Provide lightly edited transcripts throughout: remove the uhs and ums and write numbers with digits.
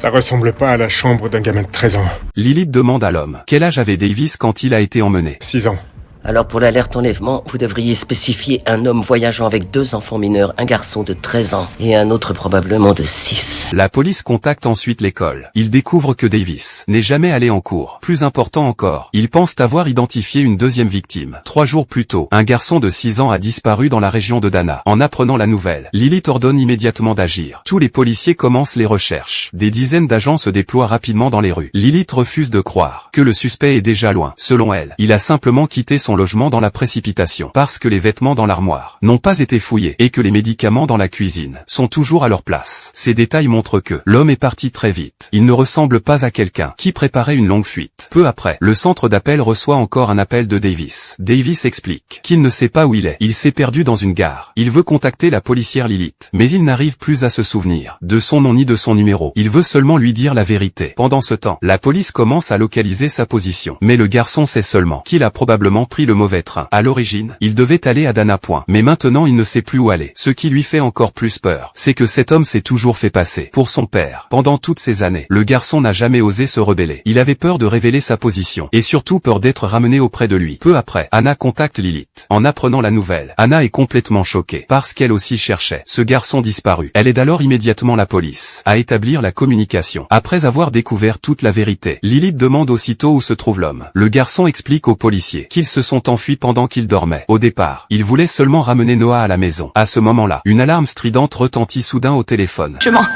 Ça ressemble pas à la chambre d'un gamin de 13 ans. Lilith demande à l'homme. Quel âge avait Davis quand il a été emmené? 6 ans. Alors pour l'alerte enlèvement, vous devriez spécifier un homme voyageant avec 2 enfants mineurs, un garçon de 13 ans et un autre probablement de 6. La police contacte ensuite l'école. Ils découvrent que Davis n'est jamais allé en cours. Plus important encore, ils pensent avoir identifié une deuxième victime. 3 jours plus tôt, un garçon de 6 ans a disparu dans la région de Dana. En apprenant la nouvelle, Lilith ordonne immédiatement d'agir. Tous les policiers commencent les recherches. Des dizaines d'agents se déploient rapidement dans les rues. Lilith refuse de croire que le suspect est déjà loin. Selon elle, il a simplement quitté son logement dans la précipitation parce que les vêtements dans l'armoire n'ont pas été fouillés et que les médicaments dans la cuisine sont toujours à leur place. Ces détails montrent que l'homme est parti très vite. Il ne ressemble pas à quelqu'un qui préparait une longue fuite. Peu après, le centre d'appel reçoit encore un appel de Davis. Davis explique qu'il ne sait pas où il est. Il s'est perdu dans une gare. Il veut contacter la policière Lilith, mais il n'arrive plus à se souvenir de son nom ni de son numéro. Il veut seulement lui dire la vérité. Pendant ce temps, la police commence à localiser sa position. Mais le garçon sait seulement qu'il a probablement pris le mauvais train. À l'origine, il devait aller à Dana Point. Mais maintenant il ne sait plus où aller. Ce qui lui fait encore plus peur, c'est que cet homme s'est toujours fait passer pour son père. Pendant toutes ces années, le garçon n'a jamais osé se rebeller. Il avait peur de révéler sa position. Et surtout peur d'être ramené auprès de lui. Peu après, Anna contacte Lilith. En apprenant la nouvelle, Anna est complètement choquée. Parce qu'elle aussi cherchait ce garçon disparu. Elle aide alors immédiatement la police à établir la communication. Après avoir découvert toute la vérité, Lilith demande aussitôt où se trouve l'homme. Le garçon explique aux policiers qu'ils se sont enfuis pendant qu'il dormait. Au départ, il voulait seulement ramener Noah à la maison. À ce moment-là, une alarme stridente retentit soudain au téléphone. Je mens.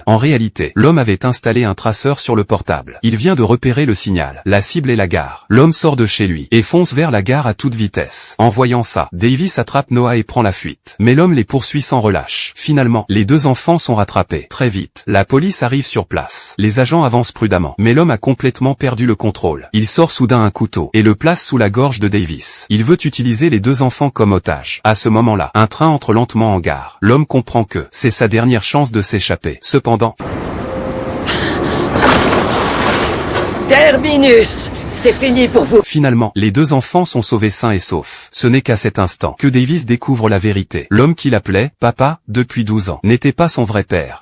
En réalité, l'homme avait installé un traceur sur le portable. Il vient de repérer le signal. La cible est la gare. L'homme sort de chez lui et fonce vers la gare à toute vitesse. En voyant ça, Davis attrape Noah et prend la fuite. Mais l'homme les poursuit sans relâche. Finalement, les 2 enfants sont rattrapés. Très vite, la police arrive sur place. Les agents avancent prudemment. Mais l'homme a complètement perdu le contrôle. Il sort soudain un couteau et le place sous la gorge de Davis. Il veut utiliser les 2 enfants comme otages. À ce moment-là, un train entre lentement en gare. L'homme comprend que c'est sa dernière chance de s'échapper. Cependant, Terminus! C'est fini pour vous! Finalement, les 2 enfants sont sauvés sains et saufs. Ce n'est qu'à cet instant que Davis découvre la vérité. L'homme qu'il appelait « papa » depuis 12 ans n'était pas son vrai père.